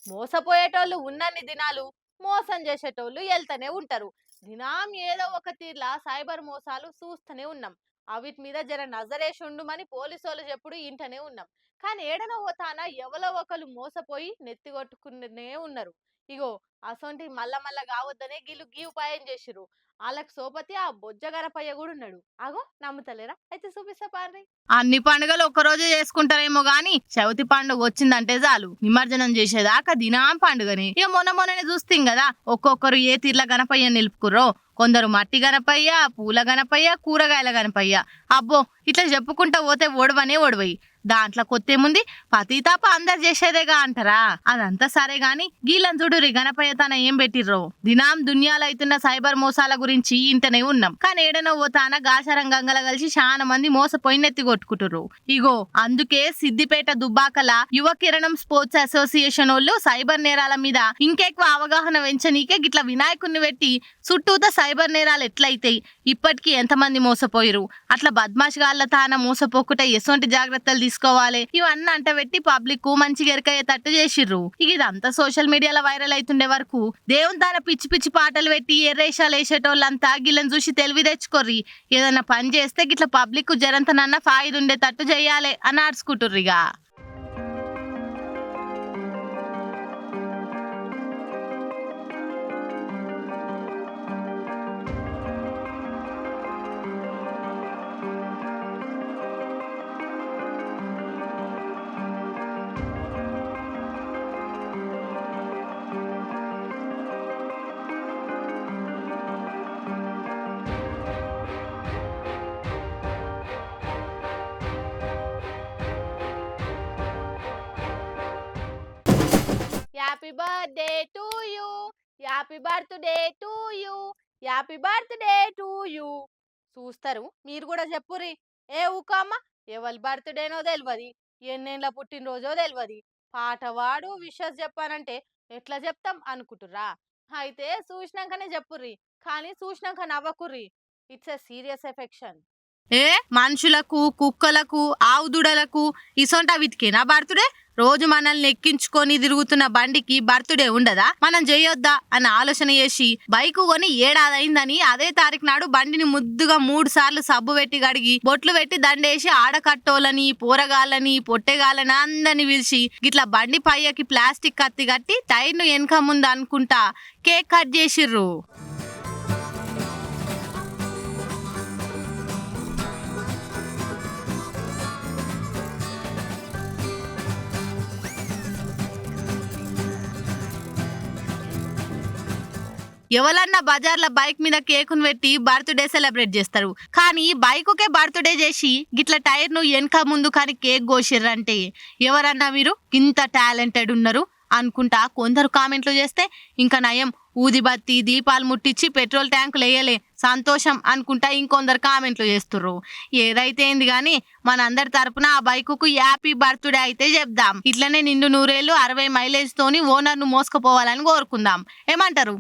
మోసపోయేటోళ్ళు ఉన్నన్ని దినాలు మోసం చేసేటోళ్ళు వెళ్తూనే ఉంటారు. దినాం ఏదో ఒక తీర్లా సైబర్ మోసాలు చూస్తూనే ఉన్నాం. అవిటి మీద జర నజరేసి ఉండుమని పోలీసోళ్ళు చెప్పుడు ఇంటనే ఉన్నాం. కానీ ఏడనో పోతానా ఎవలో ఒకరు మోసపోయి నెత్తికొట్టుకునే ఉన్నారు. ఇగో అసొంటి మల్ల మల్ల కావద్దనే గీళ్ళు గీ ఉపాయం చేసిర్రు. ఆళ్ళకి సోపతి ఆ బొజ్జ గణపయ్య కూడా ఉన్నాడు. అగో నమ్ముతలేరా? అయితే చూపిస్తా పార్రి. అన్ని పండుగలు ఒక్కరోజే చేసుకుంటారేమో గాని చవితి పండుగ వచ్చిందంటే చాలు నిమజ్జనం చేసేదాకా దినాం పండుగని. ఇక మొన్ననే చూస్తాం కదా ఒక్కొక్కరు ఏ తీర్ల గణపయ్య నిలుపుకుర్రో. కొందరు మట్టి గణపయ్య, పూల గణపయ్య, కూరగాయల గణపయ్య. అబ్బో ఇట్లా చెప్పుకుంటా పోతే ఓడవనే ఓడవయి. దాంట్లో కొత్తేముంది, పతితాప అందరు చేసేదేగా అంటారా. అదంతా సరే గాని గీళ్ళని చూడురి గణపయ్య తన ఏం పెట్టిర్రో. దినాం దునియాలో అవుతున్న సైబర్ మోసాల గురించి ఇంటనే ఉన్నాం. కానీ ఏడనో పోతాన గాచారం గంగల కలిసి చాలా మంది మోసపోయి నెత్తి కొట్టుకుంటుర్రు. ఇగో అందుకే సిద్దిపేట దుబ్బాకల యువ కిరణం స్పోర్ట్స్ అసోసియేషన్ వాళ్ళు సైబర్ నేరాల మీద ఇంకెక్కువ అవగాహన పెంచనీకే గిట్ల వినాయకుడిని పెట్టి చుట్టూత సైబర్ నేరాలు ఎట్లయితాయి, ఇప్పటికీ ఎంతమంది మోసపోయిరు, అట్లా బద్మాష్ గాళ్ళ తాన మోసపోకుండా ఎసొంటి జాగ్రత్తలు తీసుకోవాలి, ఇవన్నీ అంటబెట్టి పబ్లిక్ మంచిగా ఎరకయ్యేటట్టు చేసిర్రు. ఇక ఇదంతా సోషల్ మీడియాలో వైరల్ అవుతుండే వరకు దేవుని తాన పిచ్చి పిచ్చి పాటలు పెట్టి ఎర్రేషాలు వేసేటోళ్ళంతా గిళ్ళని చూసి తెలివి తెచ్చుకోర్రి. ఏదన్నా పని చేస్తే గిట్ల పబ్లిక్ జరంతనన్నా ఫాయిదా ఉండేటట్టు చేయాలి అని ఆడుచుకుంటుర్రిగా. Happy birthday to you, happy birthday to you, happy birthday to you. చూస్తారు మీరు కూడా చెప్పుర్రి. ఏ ఊకమ్మ, ఎవరి బర్త్డేనో తెలియదు, ఎన్నేళ్ళ పుట్టినరోజో తెలియదు, పాట వాడు విషెస్ చెప్పానంటే ఎట్లా చెప్తాం అనుకుంటుర్రా? అయితే చూసినాకనే చెప్పుర్రి, కానీ చూసినాక నవ్వకుర్రి. It's a serious affection. ఏ మనుషులకు, కుక్కలకు, ఆవుదుడలకు ఇసొంట వీటికేనా బర్త్డే? రోజు మనల్ని ఎక్కించుకొని తిరుగుతున్న బండికి బర్త్డే ఉండదా? మనం చేయొద్దా అని ఆలోచన చేసి బైక్ కొని ఏడాదైందని అదే తారీఖు నాడు బండిని ముద్దుగా 3 సార్లు సబ్బు పెట్టి కడిగి బొట్లు పెట్టి దండేసి ఆడకట్టోలని, పోరగాళ్ళని, పొట్టెగాళ్ళని అందరిని పిలిచి గిట్లా బండి పయ్యకి ప్లాస్టిక్ కత్తి కట్టి టైర్ను వెనక ముందు అనుకుంటా కేక్ కట్ చేసిర్రు. ఎవరన్నా బజార్ల బైక్ మీద కేకును పెట్టి బర్త్డే సెలబ్రేట్ చేస్తారు. కానీ బైకుకే బర్త్డే చేసి గిట్ల టైర్ను వెనక ముందు కానీ కేక్ కోసిర్రంటే ఎవరన్నా మీరు ఇంత టాలెంటెడ్ ఉన్నారు అనుకుంటా కొందరు కామెంట్లు చేస్తే, ఇంకా నయం ఊదిబత్తి దీపాలు ముట్టించి పెట్రోల్ ట్యాంకులు వేయలే సంతోషం అనుకుంటా ఇంకొందరు కామెంట్లు చేస్తుర్రు. ఏదైతే ఏంది గాని మనందరి తరపున ఆ బైకుకు హ్యాపీ బర్త్డే అయితే చెప్దాం. ఇట్లనే నిండు 100 ఏళ్ళు 60 మైలేజ్ తోని ఓనర్ ను మోసుకుపోవాలని కోరుకుందాం. ఏమంటారు?